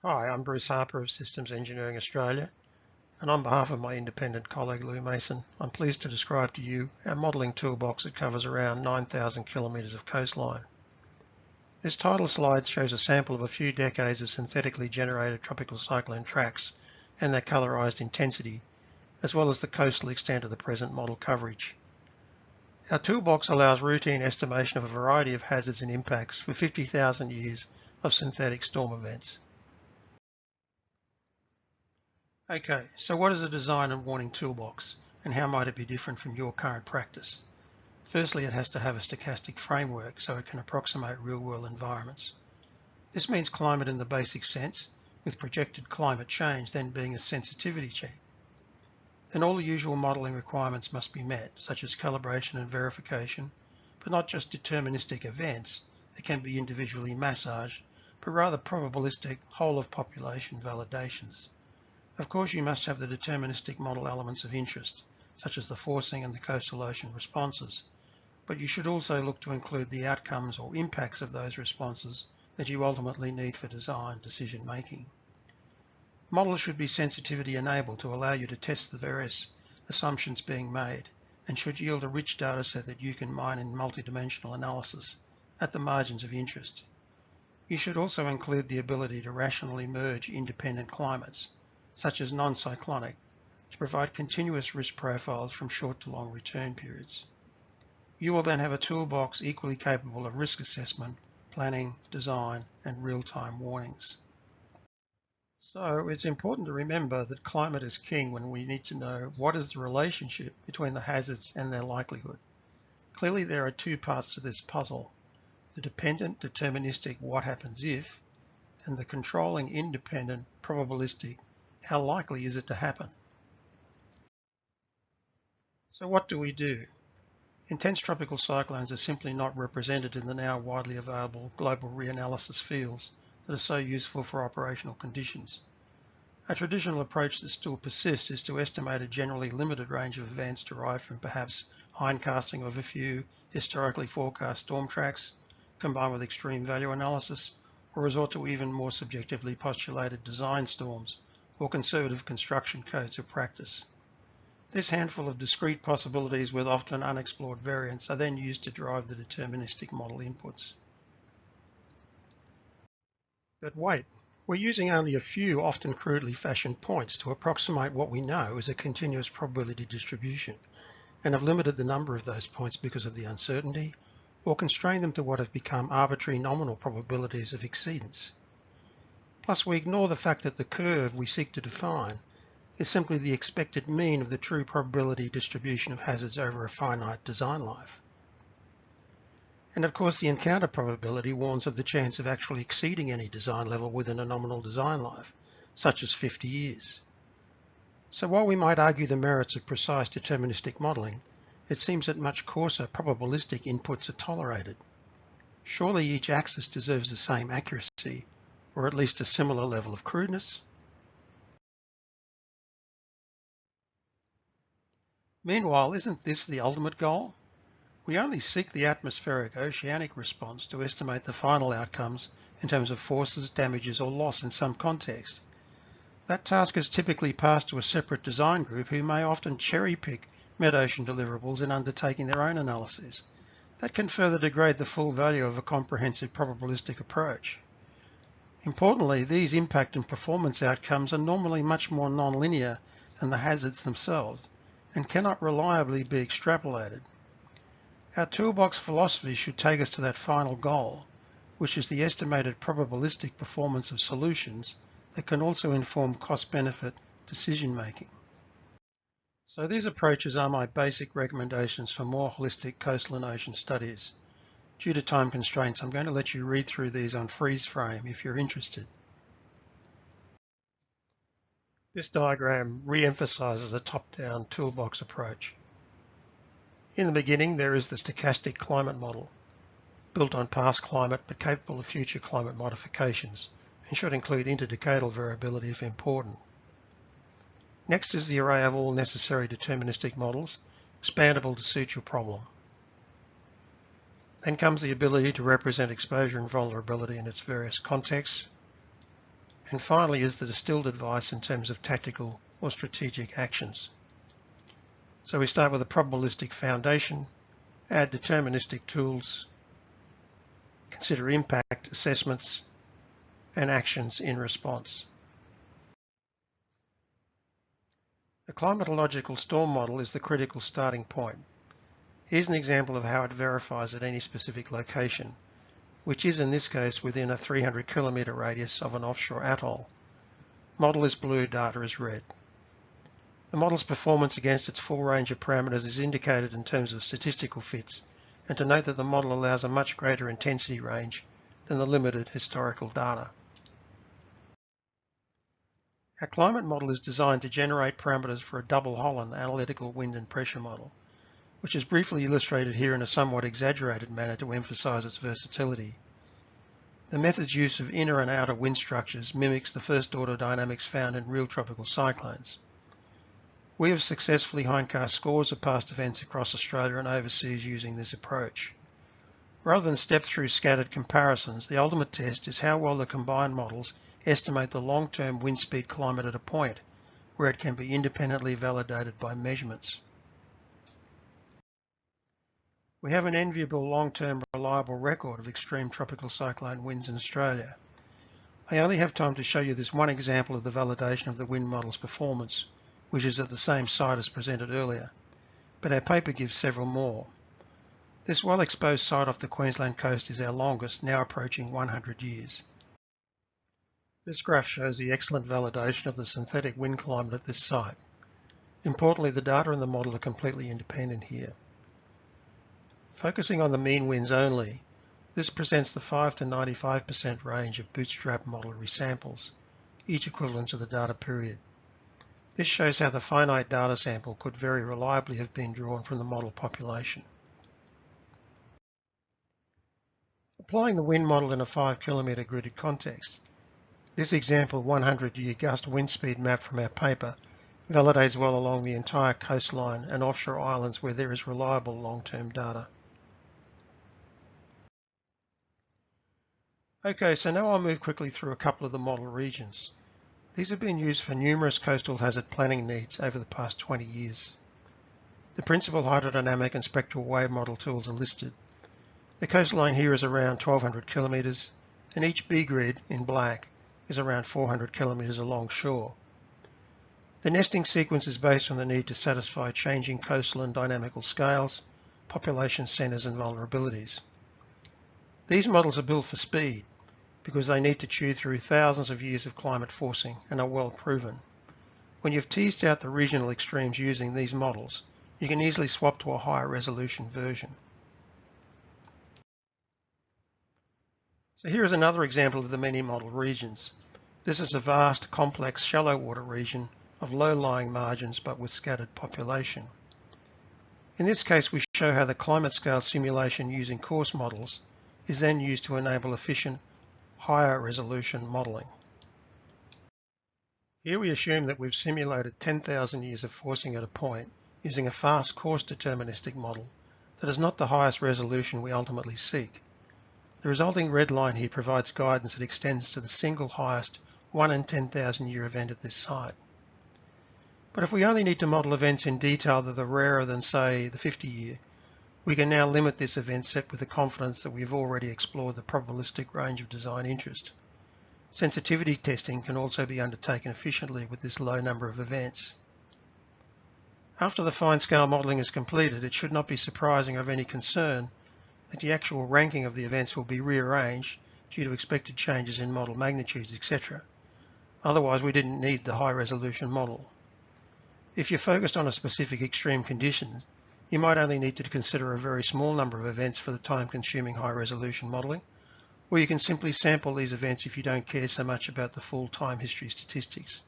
Hi, I'm Bruce Harper of Systems Engineering Australia, and on behalf of my independent colleague Lou Mason, I'm pleased to describe to you our modelling toolbox that covers around 9,000 kilometres of coastline. This title slide shows a sample of a few decades of synthetically generated tropical cyclone tracks and their colorised intensity, as well as the coastal extent of the present model coverage. Our toolbox allows routine estimation of a variety of hazards and impacts for 50,000 years of synthetic storm events. Okay, so what is a design and warning toolbox, and how might it be different from your current practice? Firstly, it has to have a stochastic framework so it can approximate real-world environments. This means climate in the basic sense, with projected climate change then being a sensitivity check. Then all the usual modelling requirements must be met, such as calibration and verification, but not just deterministic events that can be individually massaged, but rather probabilistic whole-of-population validations. Of course, you must have the deterministic model elements of interest, such as the forcing and the coastal ocean responses, but you should also look to include the outcomes or impacts of those responses that you ultimately need for design decision making. Models should be sensitivity enabled to allow you to test the various assumptions being made, and should yield a rich data set that you can mine in multidimensional analysis at the margins of interest. You should also include the ability to rationally merge independent climates, such as non-cyclonic, to provide continuous risk profiles from short to long return periods. You will then have a toolbox equally capable of risk assessment, planning, design, and real-time warnings. So it's important to remember that climate is king when we need to know what is the relationship between the hazards and their likelihood. Clearly there are two parts to this puzzle: the dependent deterministic what happens if, and the controlling independent probabilistic how likely is it to happen. So what do we do? Intense tropical cyclones are simply not represented in the now widely available global reanalysis fields that are so useful for operational conditions. A traditional approach that still persists is to estimate a generally limited range of events derived from perhaps hindcasting of a few historically forecast storm tracks, combined with extreme value analysis, or resort to even more subjectively postulated design storms or conservative construction codes of practice. This handful of discrete possibilities with often unexplored variants are then used to drive the deterministic model inputs. But wait, we're using only a few often crudely fashioned points to approximate what we know is a continuous probability distribution, and have limited the number of those points because of the uncertainty, or constrained them to what have become arbitrary nominal probabilities of exceedance. Plus, we ignore the fact that the curve we seek to define is simply the expected mean of the true probability distribution of hazards over a finite design life. And of course, the encounter probability warns of the chance of actually exceeding any design level within a nominal design life, such as 50 years. So while we might argue the merits of precise deterministic modelling, it seems that much coarser probabilistic inputs are tolerated. Surely each axis deserves the same accuracy, or at least a similar level of crudeness. Meanwhile, isn't this the ultimate goal? We only seek the atmospheric oceanic response to estimate the final outcomes in terms of forces, damages, or loss in some context. That task is typically passed to a separate design group who may often cherry-pick mid-ocean deliverables in undertaking their own analyses. That can further degrade the full value of a comprehensive probabilistic approach. Importantly, these impact and performance outcomes are normally much more non-linear than the hazards themselves and cannot reliably be extrapolated. Our toolbox philosophy should take us to that final goal, which is the estimated probabilistic performance of solutions that can also inform cost-benefit decision-making. So these approaches are my basic recommendations for more holistic coastal and ocean studies. Due to time constraints, I'm going to let you read through these on freeze frame if you're interested. This diagram re-emphasizes a top-down toolbox approach. In the beginning, there is the stochastic climate model, built on past climate but capable of future climate modifications, and should include interdecadal variability if important. Next is the array of all necessary deterministic models, expandable to suit your problem. Then comes the ability to represent exposure and vulnerability in its various contexts. and finally is the distilled advice in terms of tactical or strategic actions. So we start with a probabilistic foundation, add deterministic tools, consider impact assessments and actions in response. The climatological storm model is the critical starting point. Here's an example of how it verifies at any specific location, which is in this case within a 300 kilometre radius of an offshore atoll. Model is blue, data is red. The model's performance against its full range of parameters is indicated in terms of statistical fits, and to note that the model allows a much greater intensity range than the limited historical data. Our climate model is designed to generate parameters for a double Holland analytical wind and pressure model, which is briefly illustrated here in a somewhat exaggerated manner to emphasize its versatility. The method's use of inner and outer wind structures mimics the first-order dynamics found in real tropical cyclones. We have successfully hindcast scores of past events across Australia and overseas using this approach. Rather than step through scattered comparisons, the ultimate test is how well the combined models estimate the long-term wind speed climate at a point where it can be independently validated by measurements. We have an enviable long-term reliable record of extreme tropical cyclone winds in Australia. I only have time to show you this one example of the validation of the wind model's performance, which is at the same site as presented earlier, but our paper gives several more. This well-exposed site off the Queensland coast is our longest, now approaching 100 years. This graph shows the excellent validation of the synthetic wind climate at this site. Importantly, the data in the model are completely independent here. Focusing on the mean winds only, this presents the 5 to 95% range of bootstrap model resamples, each equivalent to the data period. This shows how the finite data sample could very reliably have been drawn from the model population. Applying the wind model in a 5 kilometre gridded context, this example 100-year gust wind speed map from our paper validates well along the entire coastline and offshore islands where there is reliable long-term data. Okay, so now I'll move quickly through a couple of the model regions. These have been used for numerous coastal hazard planning needs over the past 20 years. The principal hydrodynamic and spectral wave model tools are listed. The coastline here is around 1,200 kilometres, and each B grid in black is around 400 kilometres along shore. The nesting sequence is based on the need to satisfy changing coastal and dynamical scales, population centres and vulnerabilities. These models are built for speed because they need to chew through thousands of years of climate forcing and are well proven. When you've teased out the regional extremes using these models, you can easily swap to a higher resolution version. So here is another example of the many model regions. This is a vast, complex, shallow water region of low-lying margins but with scattered population. In this case, we show how the climate scale simulation using coarse models is then used to enable efficient, higher resolution modelling. Here we assume that we've simulated 10,000 years of forcing at a point using a fast, coarse deterministic model that is not the highest resolution we ultimately seek. The resulting red line here provides guidance that extends to the single highest 1 in 10,000 year event at this site. But if we only need to model events in detail that are rarer than, say, the 50 year, we can now limit this event set with the confidence that we've already explored the probabilistic range of design interest. Sensitivity testing can also be undertaken efficiently with this low number of events. After the fine-scale modelling is completed, it should not be surprising or of any concern that the actual ranking of the events will be rearranged due to expected changes in model magnitudes, etc. Otherwise, we didn't need the high-resolution model. If you're focused on a specific extreme condition, you might only need to consider a very small number of events for the time-consuming high-resolution modelling, or you can simply sample these events if you don't care so much about the full time history statistics.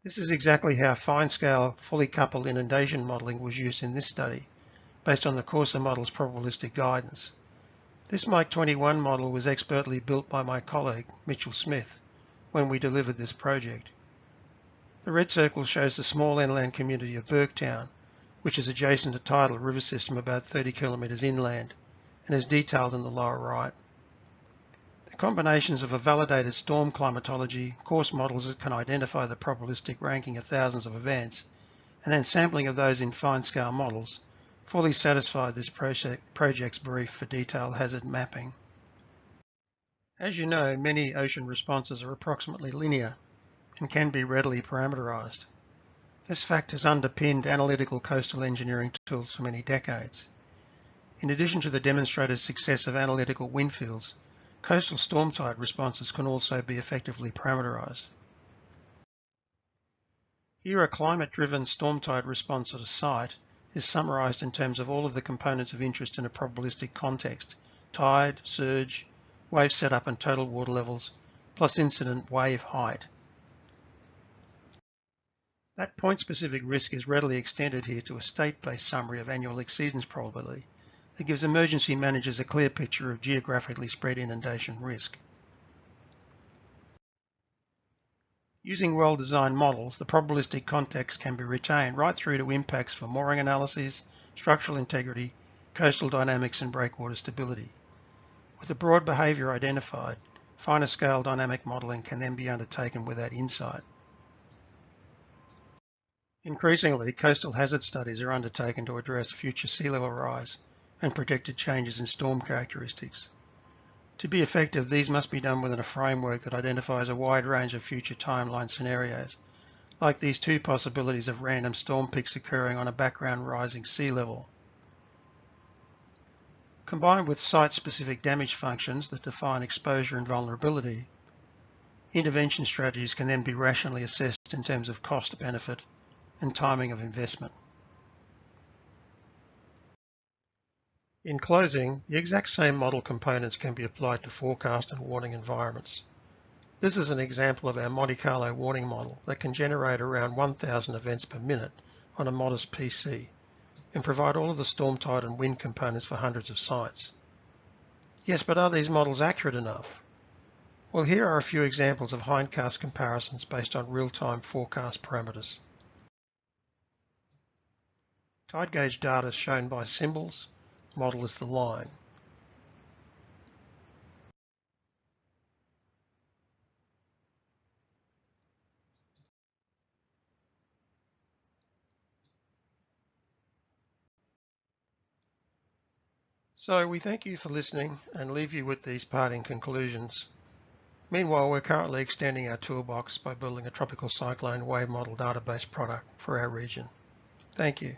This is exactly how fine-scale, fully coupled inundation modelling was used in this study, based on the coarser model's probabilistic guidance. This Mike 21 model was expertly built by my colleague, Mitchell Smith, when we delivered this project. The red circle shows the small inland community of Burketown, which is adjacent to tidal river system about 30 kilometres inland, and is detailed in the lower right. The combinations of a validated storm climatology, course models that can identify the probabilistic ranking of thousands of events, and then sampling of those in fine-scale models fully satisfy this project's brief for detailed hazard mapping. As you know, many ocean responses are approximately linear and can be readily parameterized. This fact has underpinned analytical coastal engineering tools for many decades. In addition to the demonstrated success of analytical wind fields, coastal storm tide responses can also be effectively parameterized. Here, a climate-driven storm tide response at a site is summarized in terms of all of the components of interest in a probabilistic context: tide, surge, wave setup and total water levels, plus incident wave height. That point-specific risk is readily extended here to a state-based summary of annual exceedance probability that gives emergency managers a clear picture of geographically spread inundation risk. Using well-designed models, the probabilistic context can be retained right through to impacts for mooring analyses, structural integrity, coastal dynamics and breakwater stability. With the broad behaviour identified, finer scale dynamic modelling can then be undertaken with that insight. Increasingly, coastal hazard studies are undertaken to address future sea level rise and predicted changes in storm characteristics. To be effective, these must be done within a framework that identifies a wide range of future timeline scenarios, like these two possibilities of random storm peaks occurring on a background rising sea level. Combined with site-specific damage functions that define exposure and vulnerability, intervention strategies can then be rationally assessed in terms of cost-benefit and timing of investment. In closing, the exact same model components can be applied to forecast and warning environments. This is an example of our Monte Carlo warning model that can generate around 1,000 events per minute on a modest PC and provide all of the storm tide and wind components for hundreds of sites. Yes, but are these models accurate enough? Well, here are a few examples of hindcast comparisons based on real-time forecast parameters. Tide gauge data is shown by symbols, model is the line. So we thank you for listening and leave you with these parting conclusions. Meanwhile, we're currently extending our toolbox by building a tropical cyclone wave model database product for our region. Thank you.